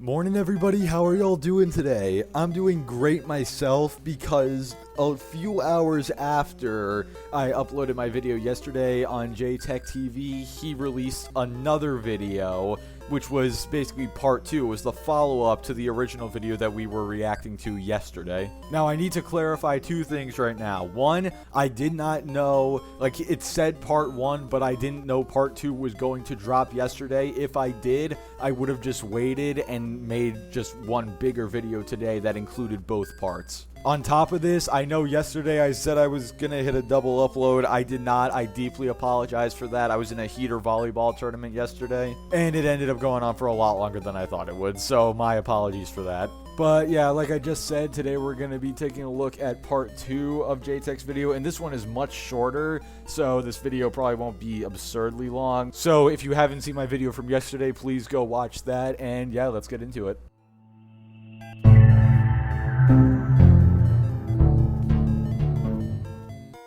Morning everybody, how are y'all doing today? I'm doing great myself because a few hours after I uploaded my video yesterday on JayTechTV, he released another video, which was basically part 2. It was the follow-up to the original video that we were reacting to yesterday. Now, I need to clarify two things right now. One, I did not know, like, it said part 1, but I didn't know part 2 was going to drop yesterday. If I did, I would have just waited and made just one bigger video today that included both parts. On top of this, I know yesterday I said I was going to hit a double upload. I did not. I deeply apologize for that. I was in a heater volleyball tournament yesterday, and it ended up going on for a lot longer than I thought it would, so my apologies for that. But yeah, like I just said, today we're going to be taking a look at part 2 of JayTech's video, and this one is much shorter, so this video probably won't be absurdly long. So if you haven't seen my video from yesterday, please go watch that, and yeah, let's get into it.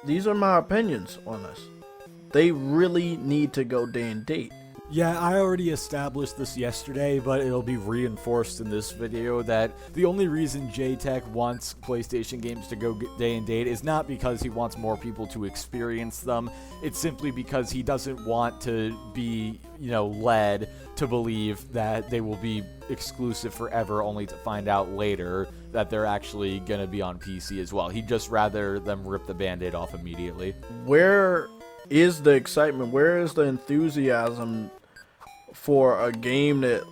These are my opinions on this. They really need to go day and date. Yeah, I already established this yesterday, but it'll be reinforced in this video that the only reason JayTech wants PlayStation games to go day and date is not because he wants more people to experience them. It's simply because he doesn't want to be, led to believe that they will be exclusive forever only to find out later that they're actually going to be on PC as well. He'd just rather them rip the band-aid off immediately. Where is the excitement? Where is the enthusiasm for a game that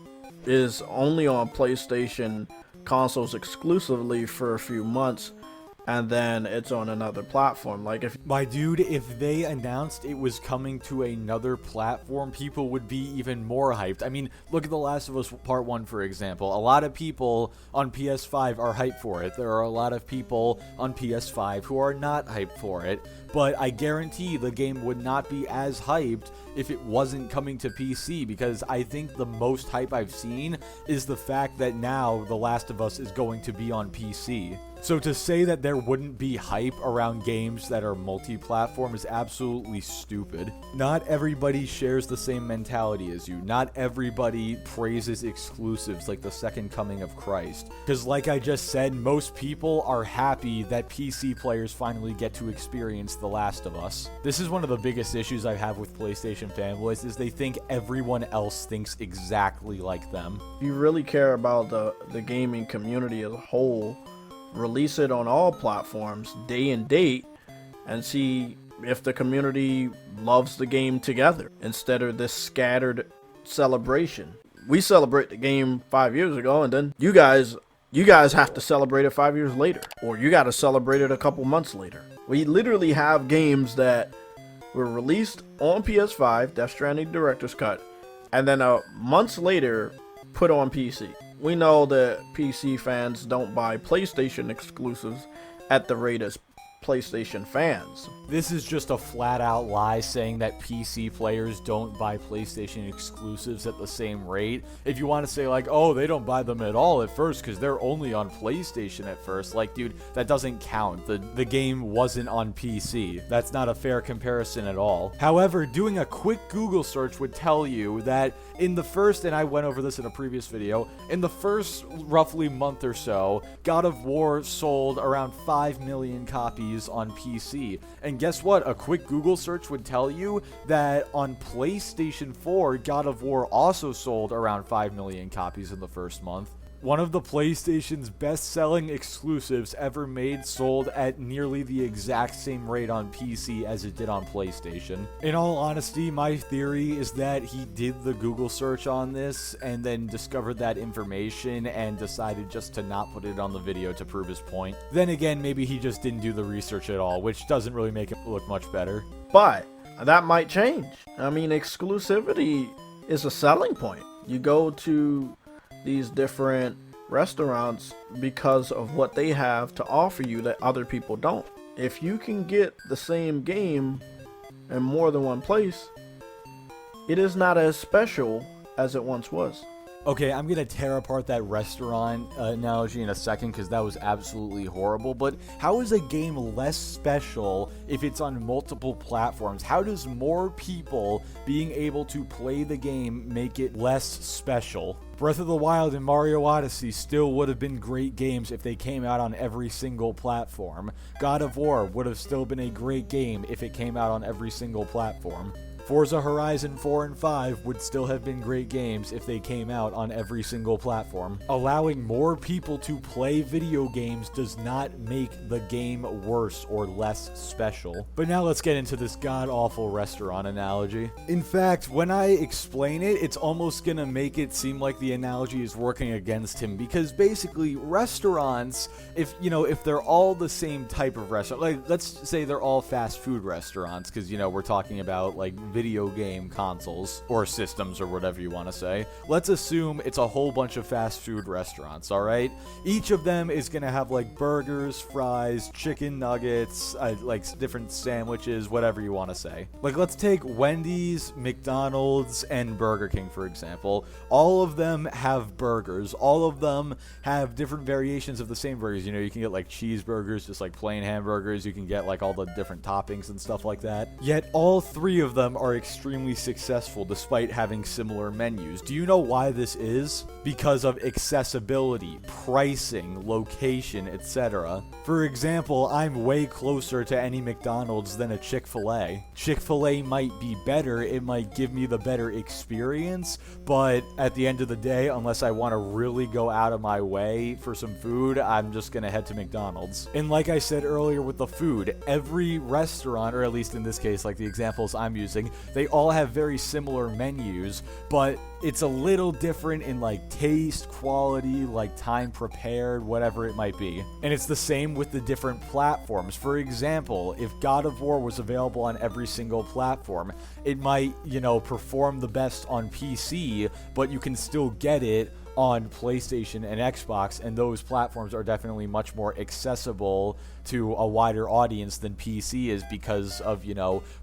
is only on PlayStation consoles exclusively for a few months and then it's on another platform? Like, if my dude, if they announced it was coming to another platform, people would be even more hyped. I mean, look at The Last of Us Part 1, for example. A lot of people on PS5 are hyped for it. There are a lot of people on PS5 who are not hyped for it. But I guarantee the game would not be as hyped if it wasn't coming to PC, because I think the most hype I've seen is the fact that now The Last of Us is going to be on PC. So to say that there wouldn't be hype around games that are multi-platform is absolutely stupid. Not everybody shares the same mentality as you. Not everybody praises exclusives like the second coming of Christ. Because like I just said, most people are happy that PC players finally get to experience The Last of Us. This is one of the biggest issues I have with PlayStation fanboys, is they think everyone else thinks exactly like them. you really care about the gaming community as a whole, release it on all platforms day and date and see if the community loves the game together instead of this scattered celebration. We celebrate the game 5 years ago, and then you guys have to celebrate it 5 years later, or you got to celebrate it a couple months later. We literally have games that were released on PS5, Death Stranding Director's Cut, and then months later put on PC. We know that PC fans don't buy PlayStation exclusives at the rate as PlayStation fans. This is just a flat-out lie saying that PC players don't buy PlayStation exclusives at the same rate. If you want to say like, oh, they don't buy them at all at first because they're only on PlayStation at first, like, dude, that doesn't count. The game wasn't on PC. That's not a fair comparison at all. However, doing a quick Google search would tell you that in the first, and I went over this in a previous video, in the first roughly month or so, God of War sold around 5 million copies on PC. And guess what? A quick Google search would tell you that on PlayStation 4, God of War also sold around 5 million copies in the first month. One of the PlayStation's best-selling exclusives ever made sold at nearly the exact same rate on PC as it did on PlayStation. In all honesty, my theory is that he did the Google search on this and then discovered that information and decided just to not put it on the video to prove his point. Then again, maybe he just didn't do the research at all, which doesn't really make it look much better. But that might change. I mean, exclusivity is a selling point. You go to these different restaurants because of what they have to offer you that other people don't. If you can get the same game in more than one place, it is not as special as it once was. Okay, I'm gonna tear apart that restaurant analogy in a second because that was absolutely horrible, but how is a game less special if it's on multiple platforms? How does more people being able to play the game make it less special? Breath of the Wild and Mario Odyssey still would have been great games if they came out on every single platform. God of War would have still been a great game if it came out on every single platform. Forza Horizon 4 and 5 would still have been great games if they came out on every single platform. Allowing more people to play video games does not make the game worse or less special. But now let's get into this god-awful restaurant analogy. In fact, when I explain it, it's almost gonna make it seem like the analogy is working against him, because basically restaurants, if they're all the same type of restaurant, like let's say they're all fast food restaurants, because we're talking about like video game consoles or systems or whatever you want to say. Let's assume it's a whole bunch of fast food restaurants, all right? Each of them is going to have like burgers, fries, chicken nuggets, like different sandwiches, whatever you want to say. Like let's take Wendy's, McDonald's, and Burger King, for example. All of them have burgers. All of them have different variations of the same burgers. You can get like cheeseburgers, just like plain hamburgers. You can get like all the different toppings and stuff like that. Yet all three of them are extremely successful despite having similar menus. Do you know why this is? Because of accessibility, pricing, location, etc. For example, I'm way closer to any McDonald's than a Chick-fil-A. Chick-fil-A might be better, it might give me the better experience, but at the end of the day, unless I want to really go out of my way for some food, I'm just gonna head to McDonald's. And like I said earlier with the food, every restaurant, or at least in this case, like the examples I'm using, they all have very similar menus, but it's a little different in like taste, quality, like time prepared, whatever it might be. And it's the same with the different platforms. For example, if God of War was available on every single platform, it might, perform the best on PC, but you can still get it on PlayStation and Xbox, and those platforms are definitely much more accessible to a wider audience than PC is because of,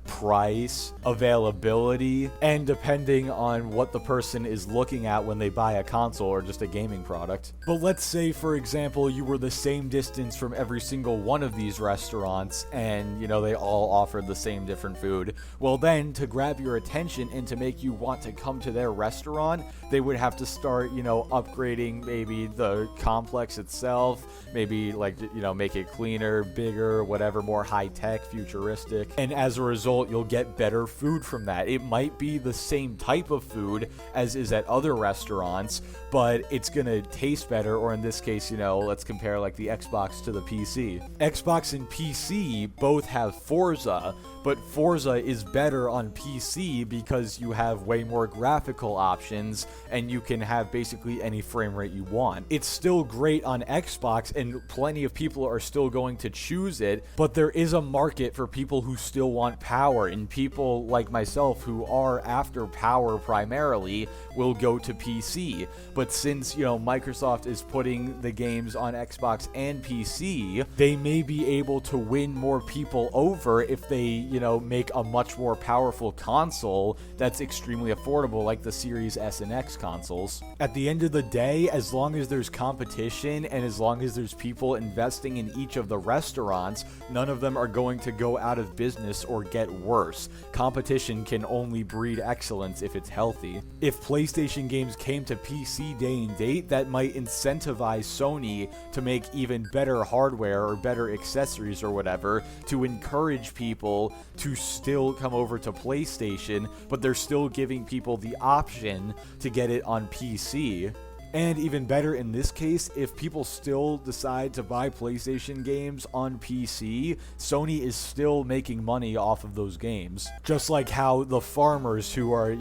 price, availability, and depending on what the person is looking at when they buy a console or just a gaming product. But let's say, for example, you were the same distance from every single one of these restaurants and, they all offered the same different food. Well, then, to grab your attention and to make you want to come to their restaurant, they would have to start, upgrading maybe the complex itself, maybe make it cleaner, bigger, whatever, more high-tech, futuristic. And as a result, you'll get better food from that. It might be the same type of food as is at other restaurants, but it's gonna taste better, or in this case, let's compare like the Xbox to the PC. Xbox and PC both have Forza, but Forza is better on PC because you have way more graphical options and you can have basically any frame rate you want. It's still great on Xbox and plenty of people are still going to choose it, but there is a market for people who still want power, and people like myself who are after power primarily will go to PC. But since, Microsoft is putting the games on Xbox and PC, they may be able to win more people over if they, make a much more powerful console that's extremely affordable, like the Series S and X consoles. At the end of the day, as long as there's competition and as long as there's people investing in each of the restaurants, none of them are going to go out of business or get worse. Competition can only breed excellence if it's healthy. If PlayStation games came to PC day and date, that might incentivize Sony to make even better hardware or better accessories or whatever to encourage people to still come over to PlayStation, but they're still giving people the option to get it on PC. And even better in this case, if people still decide to buy PlayStation games on PC, Sony is still making money off of those games. Just like how the farmers who are,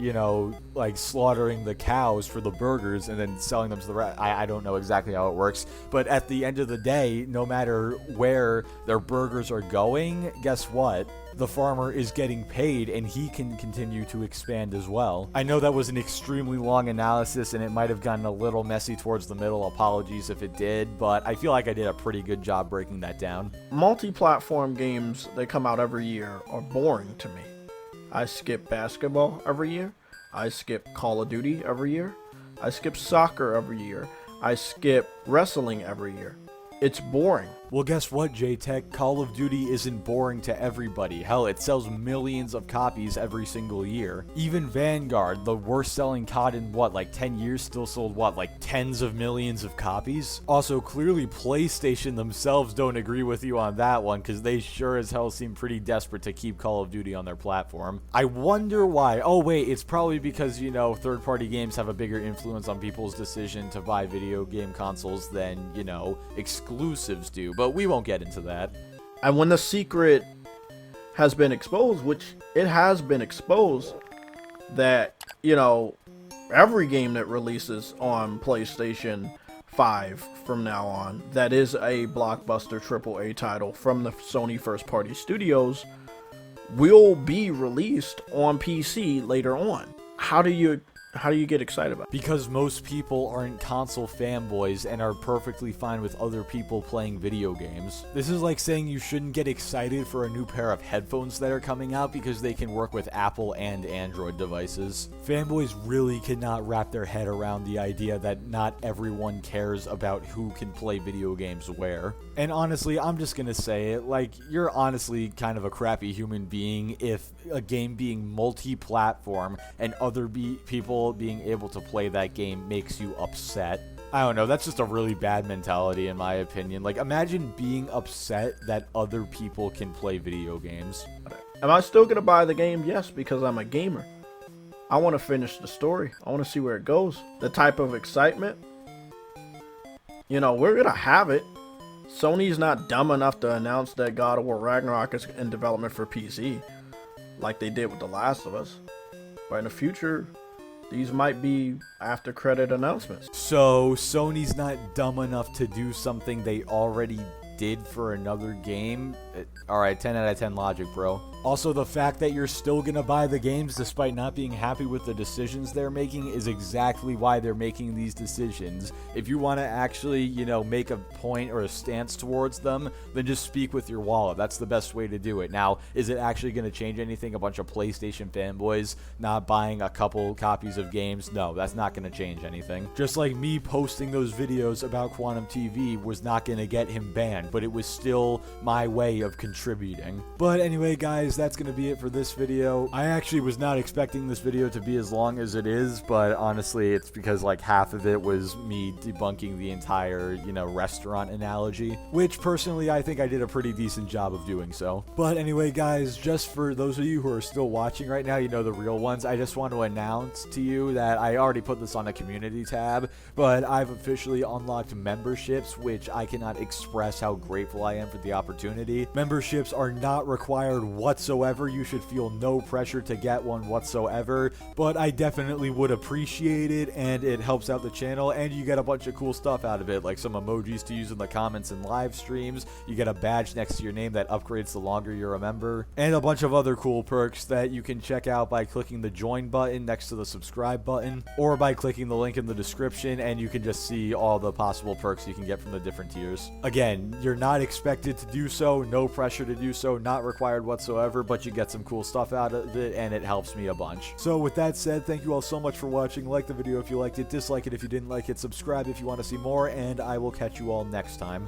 slaughtering the cows for the burgers and then selling them to the rest. I don't know exactly how it works, but at the end of the day, no matter where their burgers are going, guess what? The farmer is getting paid and he can continue to expand as well. I know that was an extremely long analysis and it might have gotten a little messy towards the middle. Apologies if it did, but I feel like I did a pretty good job breaking that down. Multi-platform games that come out every year are boring to me. I skip basketball every year. I skip Call of Duty every year. I skip soccer every year. I skip wrestling every year. It's boring. Well, guess what, JTech? Call of Duty isn't boring to everybody. Hell, it sells millions of copies every single year. Even Vanguard, the worst selling COD in what, like 10 years, still sold what, like tens of millions of copies? Also, clearly PlayStation themselves don't agree with you on that one, because they sure as hell seem pretty desperate to keep Call of Duty on their platform. I wonder why. Oh wait, it's probably because, you know, third-party games have a bigger influence on people's decision to buy video game consoles than, you know, exclusives do. But we won't get into that. And when the secret has been exposed, which it has been exposed, that, you know, every game that releases on PlayStation 5 from now on, that is a blockbuster AAA title from the Sony first party studios, will be released on PC later on. How do you get excited about it? Because most people aren't console fanboys and are perfectly fine with other people playing video games. This is like saying you shouldn't get excited for a new pair of headphones that are coming out because they can work with Apple and Android devices. Fanboys really cannot wrap their head around the idea that not everyone cares about who can play video games where. And honestly, I'm just gonna say it, like, you're honestly kind of a crappy human being if a game being multi-platform and other people being able to play that game makes you upset. I don't know, that's just a really bad mentality in my opinion. Like, imagine being upset that other people can play video games. Am I still gonna buy the game? Yes, because I'm a gamer. I want to finish the story. I want to see where it goes. The type of excitement, you know, we're gonna have it. Sony's not dumb enough to announce that God of War Ragnarok is in development for PC like they did with The Last of Us. But in the future, these might be after credit announcements. So Sony's not dumb enough to do something they already did for another game? Alright, 10 out of 10 logic, bro. Also, the fact that you're still gonna buy the games despite not being happy with the decisions they're making is exactly why they're making these decisions. If you want to actually, you know, make a point or a stance towards them, then just speak with your wallet. That's the best way to do it. Now, is it actually going to change anything? A bunch of PlayStation fanboys not buying a couple copies of games? No, that's not going to change anything. Just like me posting those videos about Quantum TV was not going to get him banned, but it was still my way of contributing. But anyway, guys, that's going to be it for this video. I actually was not expecting this video to be as long as it is, but honestly, it's because like half of it was me debunking the entire, you know, restaurant analogy, which personally I think I did a pretty decent job of doing so. But anyway, guys, just for those of you who are still watching right now, you know, the real ones, I just want to announce to you that I already put this on a community tab, but I've officially unlocked memberships, which I cannot express how grateful I am for the opportunity. Memberships are not required whatsoever. You should feel no pressure to get one whatsoever, but I definitely would appreciate it, and it helps out the channel, and you get a bunch of cool stuff out of it, like some emojis to use in the comments and live streams. You get a badge next to your name that upgrades the longer you're a member, and a bunch of other cool perks that you can check out by clicking the join button next to the subscribe button, or by clicking the link in the description, and you can just see all the possible perks you can get from the different tiers. Again, you're not expected to do so, no pressure to do so, not required whatsoever, but you get some cool stuff out of it, and it helps me a bunch. So with that said, thank you all so much for watching. Like the video if you liked it, dislike it if you didn't like it, subscribe if you want to see more, and I will catch you all next time.